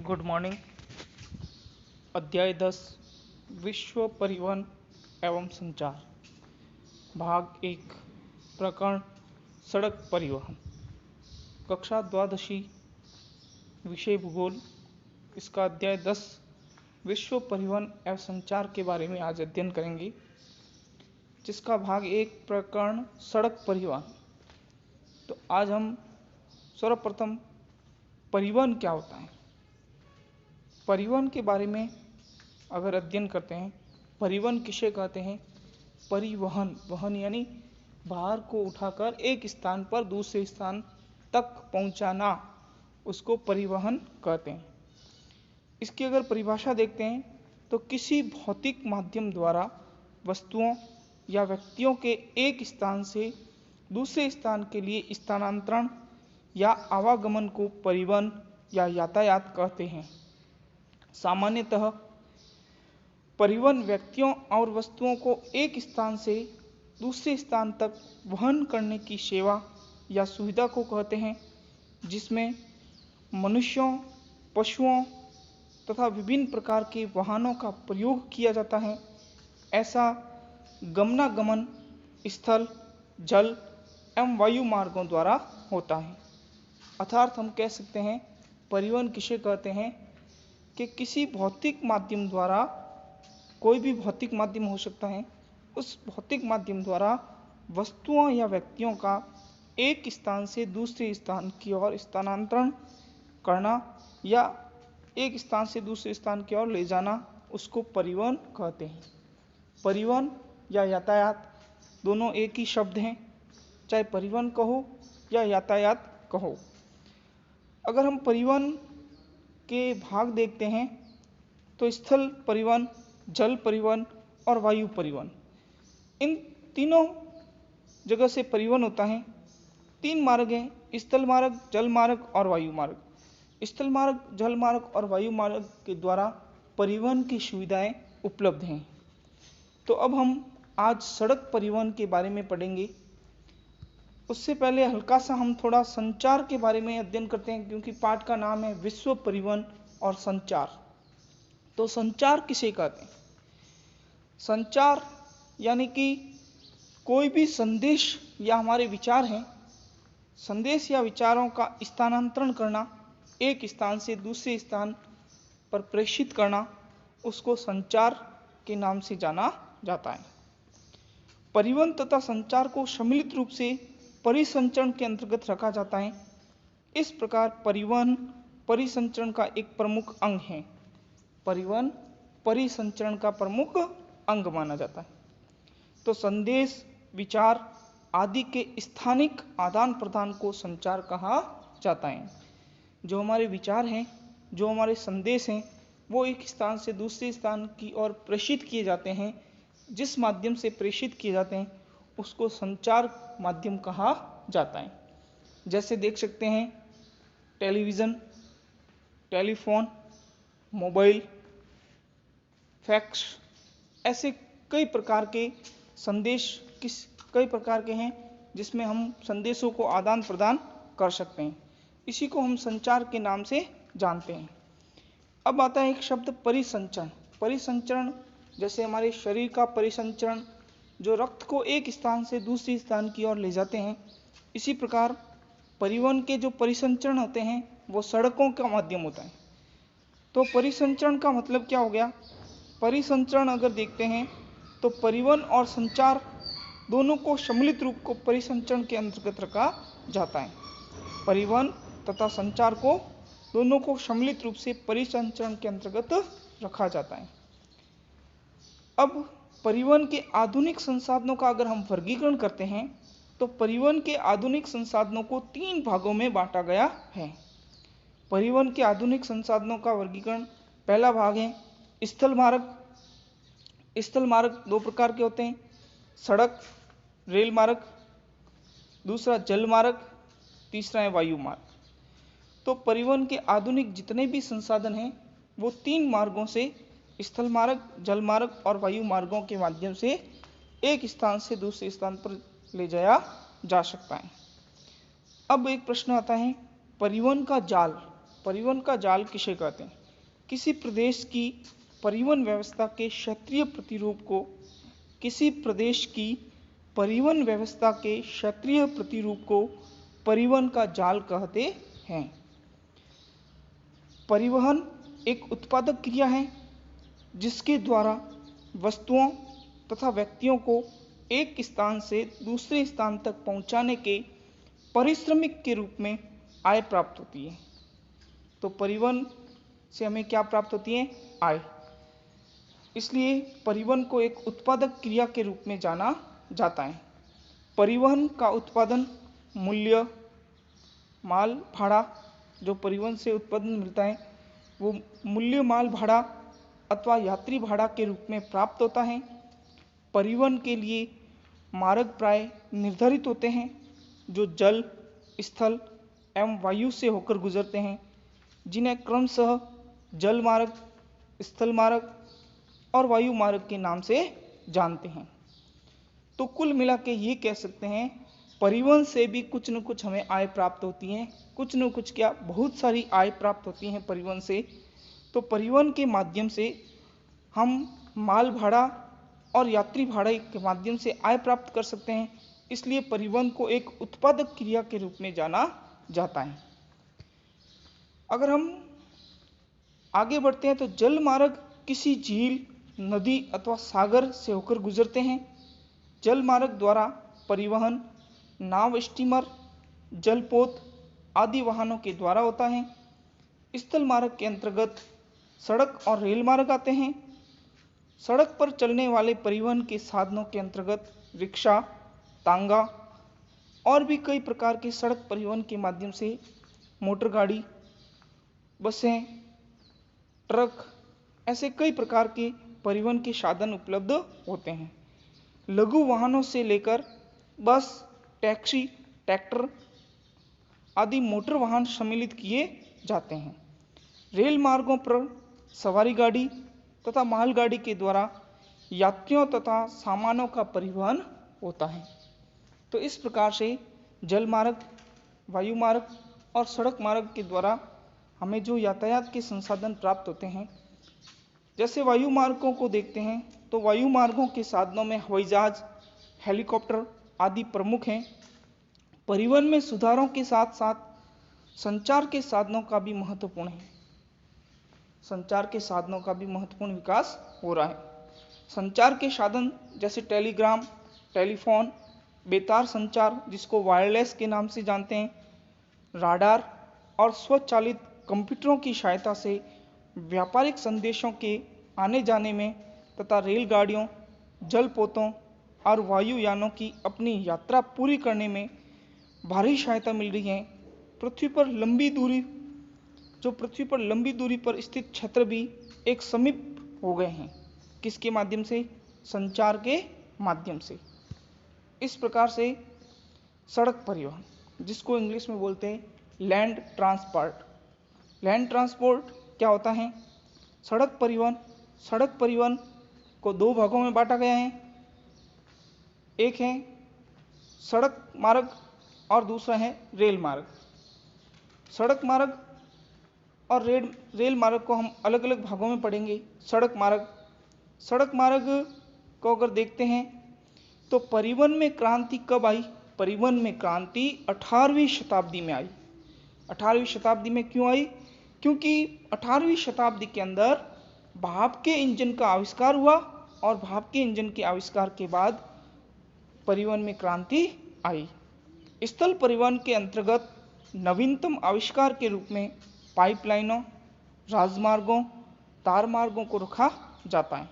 Good morning. अध्याय 10 विश्व परिवहन एवं संचार, भाग 1, प्रकरण सड़क परिवहन, कक्षा द्वादशी, विषय भूगोल। इसका अध्याय 10 विश्व परिवहन एवं संचार के बारे में आज अध्ययन करेंगे, जिसका भाग 1 प्रकरण सड़क परिवहन। तो आज हम सर्वप्रथम परिवहन क्या होता है, परिवहन के बारे में अगर अध्ययन करते हैं। परिवहन किसे कहते हैं? परिवहन, वहन यानी भार को उठाकर एक स्थान पर दूसरे स्थान तक पहुंचाना, उसको परिवहन कहते हैं। इसकी अगर परिभाषा देखते हैं तो किसी भौतिक माध्यम द्वारा वस्तुओं या व्यक्तियों के एक स्थान से दूसरे स्थान के लिए स्थानांतरण या आवागमन को परिवहन या यातायात कहते हैं। सामान्यतः परिवहन व्यक्तियों और वस्तुओं को एक स्थान से दूसरे स्थान तक वहन करने की सेवा या सुविधा को कहते हैं, जिसमें मनुष्यों, पशुओं तथा विभिन्न प्रकार के वाहनों का प्रयोग किया जाता है। ऐसा गमनागमन स्थल, जल एवं वायु मार्गों द्वारा होता है। अर्थात हम कह सकते हैं परिवहन किसे कहते हैं कि किसी भौतिक माध्यम द्वारा, कोई भी भौतिक माध्यम हो सकता है, उस भौतिक माध्यम द्वारा वस्तुओं या व्यक्तियों का एक स्थान से दूसरे स्थान की ओर स्थानांतरण करना या एक स्थान से दूसरे स्थान की ओर ले जाना, उसको परिवहन कहते हैं। परिवहन या यातायात दोनों एक ही शब्द हैं, चाहे परिवहन कहो या यातायात कहो। अगर हम परिवहन के भाग देखते हैं तो स्थल परिवहन, जल परिवहन और वायु परिवहन, इन तीनों जगह से परिवहन होता है। 3 मार्ग हैं, स्थल मार्ग, जल मार्ग और वायु मार्ग। स्थल मार्ग, जल मार्ग और वायु मार्ग के द्वारा परिवहन की सुविधाएं उपलब्ध हैं। तो अब हम आज सड़क परिवहन के बारे में पढ़ेंगे। उससे पहले हल्का सा हम थोड़ा संचार के बारे में अध्ययन करते हैं, क्योंकि पाठ का नाम है विश्व परिवहन और संचार। तो संचार किसे कहते हैं? संचार यानी कि कोई भी संदेश या हमारे विचार हैं, संदेश या विचारों का स्थानांतरण करना, एक स्थान से दूसरे स्थान पर प्रेषित करना, उसको संचार के नाम से जाना जाता है। परिवहन तथा संचार को सम्मिलित रूप से परिसंचरण के अंतर्गत रखा जाता है। इस प्रकार परिवहन परिसंचरण का एक प्रमुख अंग है। परिवहन परिसंचरण का प्रमुख अंग माना जाता है। तो संदेश, विचार आदि के स्थानिक आदान प्रदान को संचार कहा जाता है। जो हमारे विचार हैं, जो हमारे संदेश हैं, वो एक स्थान से दूसरे स्थान की ओर प्रेषित किए जाते हैं। जिस माध्यम से प्रेषित किए जाते हैं उसको संचार माध्यम कहा जाता है। जैसे देख सकते हैं टेलीविज़न, टेलीफोन, मोबाइल, फैक्स, ऐसे कई प्रकार के संदेश कई प्रकार के हैं जिसमें हम संदेशों को आदान प्रदान कर सकते हैं। इसी को हम संचार के नाम से जानते हैं। अब आता है एक शब्द परिसंचरण। परिसंचरण जैसे हमारे शरीर का परिसंचरण, जो रक्त को एक स्थान से दूसरे स्थान की ओर ले जाते हैं, इसी प्रकार परिवहन के जो परिसंचरण होते हैं वो सड़कों का माध्यम होता है। तो परिसंचरण का मतलब क्या हो गया? परिसंचरण अगर देखते हैं तो परिवहन और संचार दोनों को सम्मिलित रूप को परिसंचरण के अंतर्गत रखा जाता है। परिवहन तथा संचार को दोनों को सम्मिलित रूप से परिसंचरण के अंतर्गत रखा जाता है। अब परिवहन के आधुनिक संसाधनों का अगर हम वर्गीकरण करते हैं तो परिवहन के आधुनिक संसाधनों को 3 भागों में बांटा गया है। परिवहन के आधुनिक संसाधनों का वर्गीकरण, पहला भाग है स्थल मार्ग। स्थल मार्ग 2 प्रकार के होते हैं, सड़क, रेल मार्ग, दूसरा जल मार्ग, तीसरा है वायु मार्ग। तो परिवहन के आधुनिक जितने भी संसाधन हैं वो 3 मार्गों से, स्थल मार्ग, जल मार्ग और वायु मार्गों के माध्यम से एक स्थान से दूसरे स्थान पर ले जाया जा सकता है। अब एक प्रश्न आता है परिवहन का जाल। परिवहन का जाल किसे कहते हैं? किसी प्रदेश की परिवहन व्यवस्था के क्षेत्रीय प्रतिरूप को परिवहन का जाल कहते हैं। परिवहन एक उत्पादक क्रिया है जिसके द्वारा वस्तुओं तथा व्यक्तियों को एक स्थान से दूसरे स्थान तक पहुंचाने के पारिश्रमिक के रूप में आय प्राप्त होती है। तो परिवहन से हमें क्या प्राप्त होती है? आय। इसलिए परिवहन को एक उत्पादक क्रिया के रूप में जाना जाता है। परिवहन का उत्पादन मूल्य, माल भाड़ा, जो परिवहन से उत्पादन मिलता है वो मूल्य, माल भाड़ा अथवा यात्री भाड़ा के रूप में प्राप्त होता है। परिवहन के लिए मार्ग प्राय निर्धारित होते हैं जो जल, स्थल एवं वायु से होकर गुजरते हैं, जिन्हें क्रमशः जल मार्ग, स्थल मार्ग और वायु मार्ग के नाम से जानते हैं। तो कुल मिला के ये कह सकते हैं परिवहन से भी कुछ न कुछ हमें आय प्राप्त होती है, कुछ न कुछ क्या, बहुत सारी आय प्राप्त होती हैं परिवहन से। तो परिवहन के माध्यम से हम माल भाड़ा और यात्री भाड़े के माध्यम से आय प्राप्त कर सकते हैं। इसलिए परिवहन को एक उत्पादक क्रिया के रूप में जाना जाता है। अगर हम आगे बढ़ते हैं तो जल मार्ग किसी झील, नदी अथवा सागर से होकर गुजरते हैं। जल मार्ग द्वारा परिवहन नाव, स्टीमर, जलपोत आदि वाहनों के द्वारा होता है। स्थल मार्ग के अंतर्गत सड़क और रेल मार्ग आते हैं। सड़क पर चलने वाले परिवहन के साधनों के अंतर्गत रिक्शा, तांगा और भी कई प्रकार के सड़क परिवहन के माध्यम से मोटर गाड़ी, बसें, ट्रक, ऐसे कई प्रकार के परिवहन के साधन उपलब्ध होते हैं। लघु वाहनों से लेकर बस, टैक्सी, ट्रैक्टर आदि मोटर वाहन सम्मिलित किए जाते हैं। रेल मार्गों पर सवारी गाड़ी तथा मालगाड़ी के द्वारा यात्रियों तथा सामानों का परिवहन होता है। तो इस प्रकार से जल मार्ग, वायु मार्ग और सड़क मार्ग के द्वारा हमें जो यातायात के संसाधन प्राप्त होते हैं। जैसे वायु मार्गों को देखते हैं तो वायु मार्गों के साधनों में हवाई जहाज, हेलीकॉप्टर आदि प्रमुख हैं। परिवहन में सुधारों के साथ साथ संचार के साधनों का भी महत्वपूर्ण है। संचार के साधनों का भी महत्वपूर्ण विकास हो रहा है। संचार के साधन जैसे टेलीग्राम, टेलीफोन, बेतार संचार जिसको वायरलेस के नाम से जानते हैं, राडार और स्वचालित कंप्यूटरों की सहायता से व्यापारिक संदेशों के आने जाने में तथा रेलगाड़ियों, जलपोतों और वायुयानों की अपनी यात्रा पूरी करने में भारी सहायता मिल रही है। पृथ्वी पर लंबी दूरी पर स्थित क्षेत्र भी एक समीप हो गए हैं। किसके माध्यम से? संचार के माध्यम से। इस प्रकार से सड़क परिवहन, जिसको इंग्लिश में बोलते हैं लैंड ट्रांसपोर्ट। लैंड ट्रांसपोर्ट क्या होता है? सड़क परिवहन को दो भागों में बांटा गया है। एक है सड़क मार्ग और दूसरा है रेल मार्ग। सड़क मार्ग और रेल मार्ग को हम अलग अलग भागों में पढ़ेंगे। सड़क मार्ग को अगर देखते हैं तो परिवहन में क्रांति कब आई? परिवहन में क्रांति 18वीं शताब्दी में आई। 18वीं शताब्दी में क्यों आई? क्योंकि 18वीं शताब्दी के अंदर भाप के इंजन का आविष्कार हुआ और भाप के इंजन के आविष्कार के बाद परिवहन में क्रांति आई। स्थल परिवहन के अंतर्गत नवीनतम आविष्कार के रूप में पाइपलाइनों, राजमार्गों, तार मार्गों को रखा जाता है।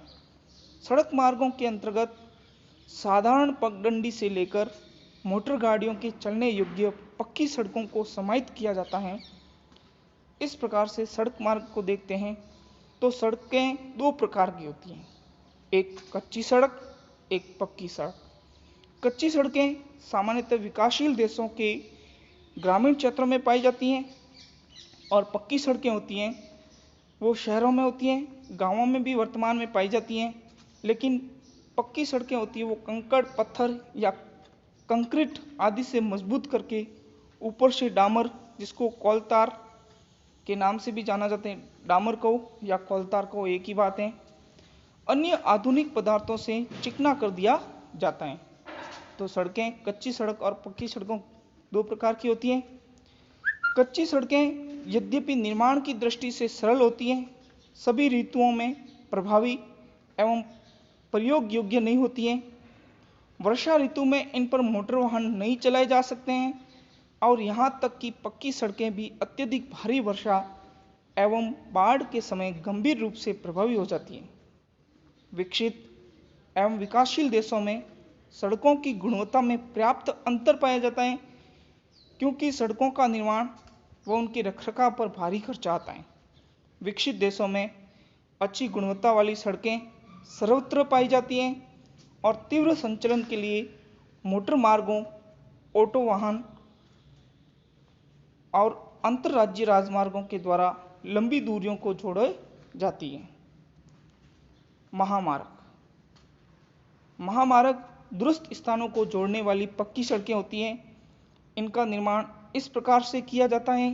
सड़क मार्गों के अंतर्गत साधारण पगडंडी से लेकर मोटर गाड़ियों के चलने योग्य पक्की सड़कों को समाहित किया जाता है। इस प्रकार से सड़क मार्ग को देखते हैं तो सड़कें दो प्रकार की होती हैं, एक कच्ची सड़क, एक पक्की सड़क। कच्ची सड़कें सामान्यतः विकासशील देशों के ग्रामीण क्षेत्रों में पाई जाती हैं और पक्की सड़कें होती हैं वो शहरों में होती हैं, गांवों में भी वर्तमान में पाई जाती हैं। लेकिन पक्की सड़कें होती हैं वो कंकड़, पत्थर या कंक्रीट आदि से मजबूत करके ऊपर से डामर, जिसको कोलतार के नाम से भी जाना जाते हैं। डामर कहो या कोलतार कहो, एक ही बात है। अन्य आधुनिक पदार्थों से चिकना कर दिया जाता है। तो सड़कें, कच्ची सड़क और पक्की सड़कों दो प्रकार की होती हैं। कच्ची सड़कें यद्यपि निर्माण की दृष्टि से सरल होती हैं, सभी ऋतुओं में प्रभावी एवं प्रयोग योग्य नहीं होती हैं। वर्षा ऋतु में इन पर मोटर वाहन नहीं चलाए जा सकते हैं और यहाँ तक कि पक्की सड़कें भी अत्यधिक भारी वर्षा एवं बाढ़ के समय गंभीर रूप से प्रभावी हो जाती हैं। विकसित एवं विकासशील देशों में सड़कों की गुणवत्ता में पर्याप्त अंतर पाया जाता है, क्योंकि सड़कों का निर्माण व उनके रखरखाव पर भारी खर्चा आता है। विकसित देशों में अच्छी गुणवत्ता वाली सड़कें सर्वत्र पाई जाती हैं और तीव्र संचलन के लिए मोटर मार्गों, ऑटो वाहन और अंतर्राज्यीय राजमार्गों के द्वारा लंबी दूरियों को जोड़ी जाती है। महामार्ग दुरुस्त स्थानों को जोड़ने वाली पक्की सड़कें होती हैं। इनका निर्माण इस प्रकार से किया जाता है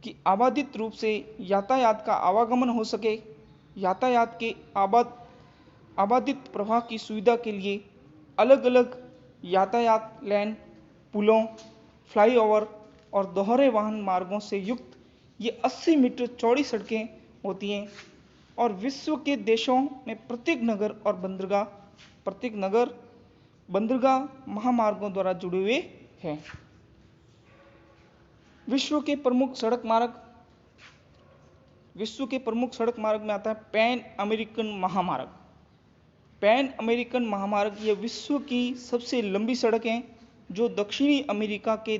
कि आबादित रूप से यातायात का आवागमन हो सके। यातायात के आबादित प्रवाह की सुविधा के लिए अलग अलग यातायात लेन, पुलों, फ्लाईओवर और दोहरे वाहन मार्गों से युक्त ये 80 मीटर चौड़ी सड़कें होती हैं और विश्व के देशों में प्रत्येक नगर बंदरगाह महामार्गों द्वारा जुड़े हुए हैं। विश्व के प्रमुख सड़क मार्ग में आता है पैन अमेरिकन महामार्ग। पैन अमेरिकन महामार्ग यह विश्व की सबसे लंबी सड़क है जो दक्षिणी अमेरिका के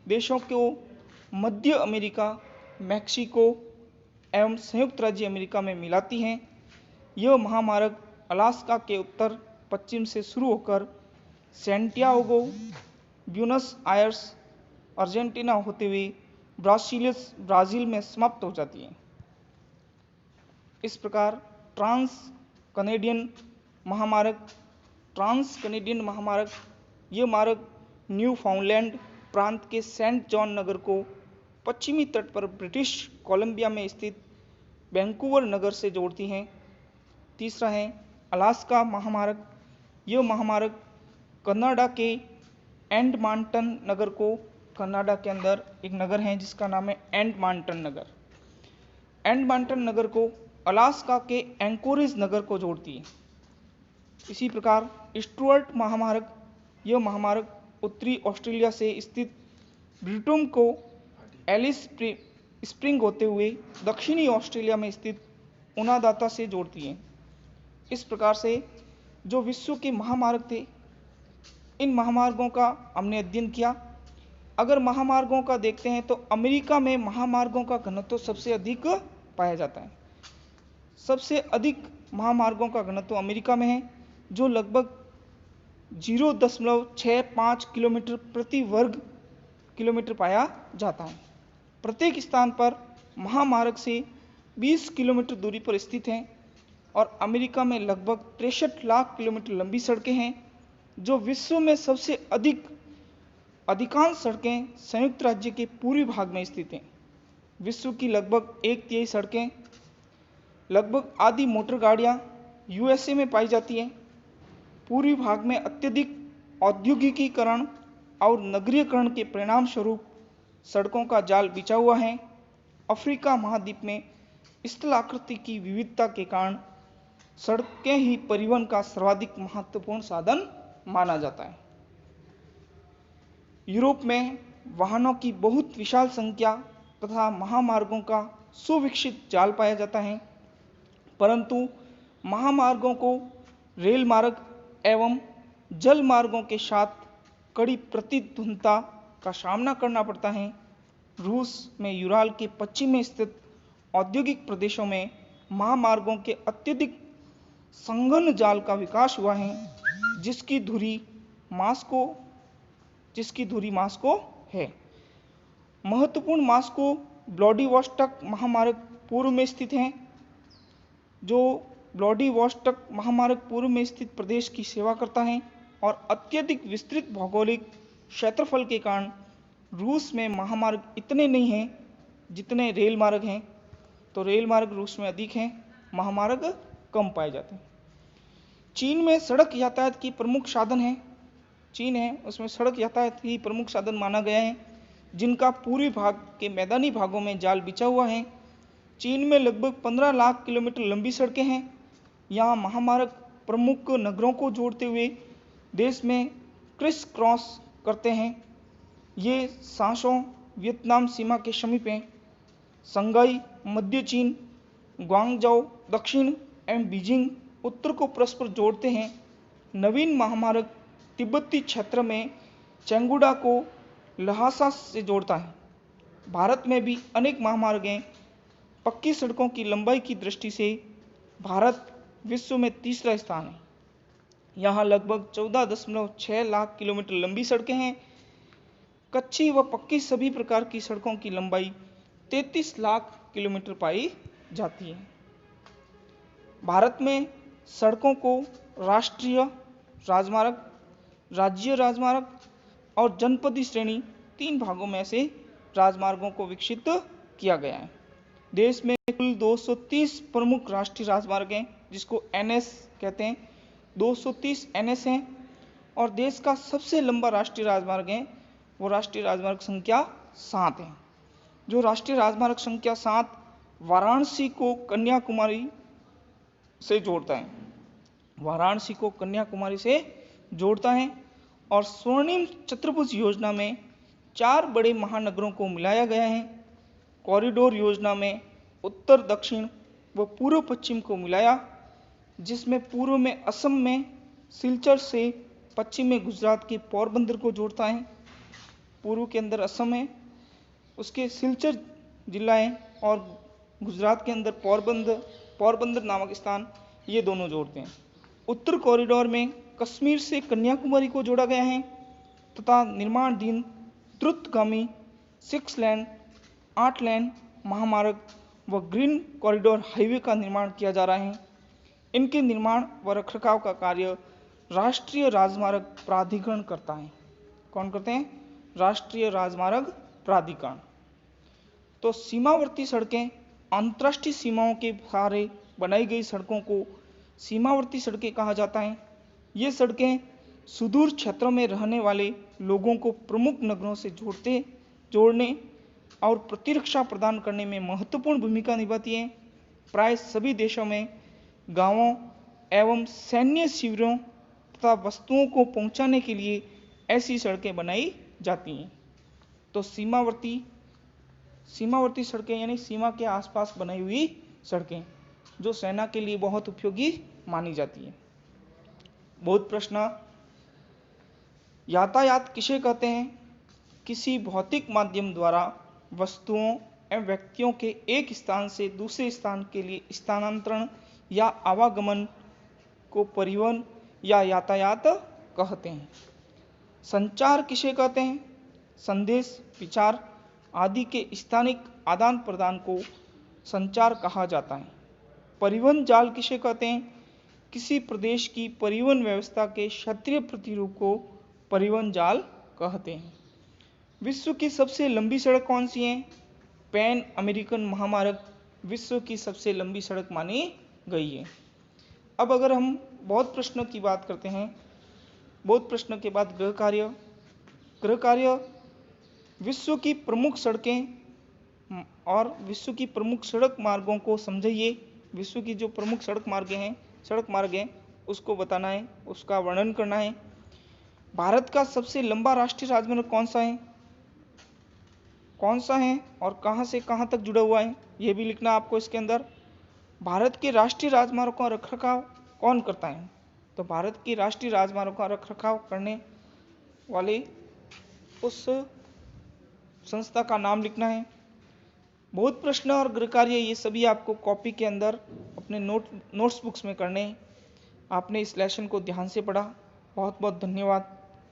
देशों को मध्य अमेरिका, मैक्सिको एवं संयुक्त राज्य अमेरिका में मिलाती हैं। यह महामार्ग अलास्का के उत्तर पश्चिम से शुरू होकर सैंटियागो, ब्यूनस आयर्स, अर्जेंटीना होते हुए ब्राजील में समाप्त हो जाती है। इस प्रकार ट्रांस कनेडियन महामार्ग यह मार्ग न्यू फाउंडलैंड प्रांत के सेंट जॉन नगर को पश्चिमी तट पर ब्रिटिश कोलंबिया में स्थित वैंकूवर नगर से जोड़ती हैं। तीसरा है अलास्का महामार्ग। यह महामार्ग कनाडा के एडमंटन नगर को, कनाडा के अंदर एक नगर है जिसका नाम है एडमंटन नगर को अलास्का के एंकोरेज नगर को जोड़ती है। इसी प्रकार स्टुअर्ट महामार्ग, यह महामार्ग उत्तरी ऑस्ट्रेलिया से स्थित ब्रिटम को एलिस स्प्रिंग होते हुए दक्षिणी ऑस्ट्रेलिया में स्थित उनादाता से जोड़ती है। इस प्रकार से जो विश्व के महामार्ग थे, इन महामार्गों का हमने अध्ययन किया। अगर महामार्गों का देखते हैं तो अमेरिका में महामार्गों का घनत्व सबसे अधिक पाया जाता है। सबसे अधिक महामार्गों का घनत्व अमेरिका में है, जो लगभग 0.65 किलोमीटर प्रति वर्ग किलोमीटर पाया जाता है। प्रत्येक स्थान पर महामार्ग से 20 किलोमीटर दूरी पर स्थित हैं और अमेरिका में लगभग 63 लाख किलोमीटर लंबी सड़कें हैं, जो विश्व में सबसे अधिकांश सड़कें संयुक्त राज्य के पूर्वी भाग में स्थित हैं। विश्व की लगभग 1/3 सड़कें, लगभग आधी मोटर गाड़ियां यूएसए में पाई जाती हैं। पूर्वी भाग में अत्यधिक औद्योगिकीकरण और नगरीकरण के परिणाम स्वरूप सड़कों का जाल बिछा हुआ है। अफ्रीका महाद्वीप में स्थलाकृति की विविधता के कारण सड़कें ही परिवहन का सर्वाधिक महत्वपूर्ण साधन माना जाता है। यूरोप में वाहनों की बहुत विशाल संख्या तथा महामार्गों का सुविकसित जाल पाया जाता है, परंतु महामार्गों को रेल मार्ग एवं जल मार्गों के साथ कड़ी प्रतिद्वंद्विता का सामना करना पड़ता है। रूस में यूराल के पश्चिम में स्थित औद्योगिक प्रदेशों में महामार्गों के अत्यधिक संघन जाल का विकास हुआ है, जिसकी धुरी मास्को है। महत्वपूर्ण मास्को व्लादिवोस्टोक महामार्ग पूर्व में स्थित है, जो व्लादिवोस्टोक महामार्ग पूर्व में स्थित प्रदेश की सेवा करता है और अत्यधिक विस्तृत भौगोलिक क्षेत्रफल के कारण रूस में महामार्ग इतने नहीं हैं जितने रेल मार्ग हैं, तो रेल मार्ग रूस में अधिक हैं, महामार्ग कम पाए जाते हैं। चीन में सड़क यातायात की प्रमुख साधन है, चीन है उसमें सड़क यातायात की प्रमुख साधन माना गया है, जिनका पूर्वी भाग के मैदानी भागों में जाल बिछा हुआ है। चीन में लगभग 15 लाख किलोमीटर लंबी सड़कें हैं। यहाँ महामार्ग प्रमुख नगरों को जोड़ते हुए देश में क्रिस क्रॉस करते हैं। ये सांसों वियतनाम सीमा के समीप हैं। संघाई मध्य चीन, ग्वांगझो दक्षिण एवं बीजिंग उत्तर को परस्पर जोड़ते हैं। नवीन महामार्ग तिब्बती क्षेत्र में चेंगुडा को लहासा से जोड़ता है। भारत में भी अनेक महामार्ग हैं। पक्की सड़कों की लंबाई की दृष्टि से भारत विश्व में तीसरा स्थान है। यहाँ लगभग 14.6 लाख किलोमीटर लंबी सड़कें हैं। कच्ची व पक्की सभी प्रकार की सड़कों की लंबाई 33 लाख किलोमीटर पाई जाती है। भारत में सड़कों को राष्ट्रीय राजमार्ग, राज्य राजमार्ग और जनपदीय श्रेणी 3 भागों में से राजमार्गों को विकसित किया गया है। देश में कुल 230 प्रमुख राष्ट्रीय राजमार्ग हैं, जिसको NS कहते हैं। 230 NS हैं और देश का सबसे लंबा राष्ट्रीय राजमार्ग है वो राष्ट्रीय राजमार्ग संख्या 7 है। जो राष्ट्रीय राजमार्ग संख्या 7 वाराणसी को कन्याकुमारी से जोड़ता है, वाराणसी को कन्याकुमारी से जोड़ता है। और स्वर्णिम चतुर्भुज योजना में 4 बड़े महानगरों को मिलाया गया है। कॉरिडोर योजना में उत्तर दक्षिण व पूर्व पश्चिम को मिलाया, जिसमें पूर्व में असम में सिलचर से पश्चिम में गुजरात के पोरबंदर को जोड़ता है। पूर्व के अंदर असम है, उसके सिलचर जिला है, और गुजरात के अंदर पोरबंदर नामक स्थान, ये दोनों जोड़ते हैं। उत्तर कॉरिडोर में कश्मीर से कन्याकुमारी को जोड़ा गया है तथा निर्माणाधीन द्रुतगामी 6 लेन 8 लेन महामार्ग व ग्रीन कॉरिडोर हाईवे का निर्माण किया जा रहा है। इनके निर्माण व रखरखाव का कार्य राष्ट्रीय राजमार्ग प्राधिकरण करता है। कौन करते हैं? राष्ट्रीय राजमार्ग प्राधिकरण। तो सीमावर्ती सड़कें अंतर्राष्ट्रीय सीमाओं के सहारे बनाई गई सड़कों को सीमावर्ती सड़कें कहा जाता है। ये सड़कें सुदूर क्षेत्रों में रहने वाले लोगों को प्रमुख नगरों से जोड़ने और प्रतिरक्षा प्रदान करने में महत्वपूर्ण भूमिका निभाती हैं। प्राय सभी देशों में गांवों एवं सैन्य शिविरों तथा वस्तुओं को पहुंचाने के लिए ऐसी सड़कें बनाई जाती हैं। तो सीमावर्ती सड़कें यानी सीमा के आसपास बनाई हुई सड़कें जो सेना के लिए बहुत उपयोगी मानी जाती है। बहुत प्रश्न, यातायात किसे कहते हैं? किसी भौतिक माध्यम द्वारा वस्तुओं एवं व्यक्तियों के एक स्थान से दूसरे स्थान के लिए स्थानांतरण या आवागमन को परिवहन या यातायात कहते हैं। संचार किसे कहते हैं? संदेश, विचार आदि के स्थानिक आदान प्रदान को संचार कहा जाता है। परिवहन जाल किसे कहते हैं? किसी प्रदेश की परिवहन व्यवस्था के क्षेत्रीय प्रतिरूप को परिवहन जाल कहते हैं। विश्व की सबसे लंबी सड़क कौन सी है? पैन अमेरिकन महामार्ग विश्व की सबसे लंबी सड़क मानी गई है। अब अगर हम बहुत प्रश्नों की बात करते हैं, बहुत प्रश्नों के बाद गृह कार्य विश्व की प्रमुख सड़कें और विश्व की प्रमुख सड़क मार्गों को समझिए। विश्व की जो प्रमुख सड़क मार्ग हैं उसको बताना है, उसका वर्णन करना है। भारत का सबसे लंबा राष्ट्रीय राजमार्ग कौन सा है और कहां से कहां तक जुड़ा हुआ है, यह भी लिखना आपको इसके अंदर। भारत के राष्ट्रीय राजमार्गों का रखरखाव कौन करता है? तो भारत की राष्ट्रीय राजमार्गों का रखरखाव करने वाले उस संस्था का नाम लिखना है। बहुत प्रश्न और गृह कार्य ये सभी आपको कॉपी के अंदर अपने नोट्स बुक्स में करने हैं। आपने इस लेसन को ध्यान से पढ़ा, बहुत बहुत धन्यवाद।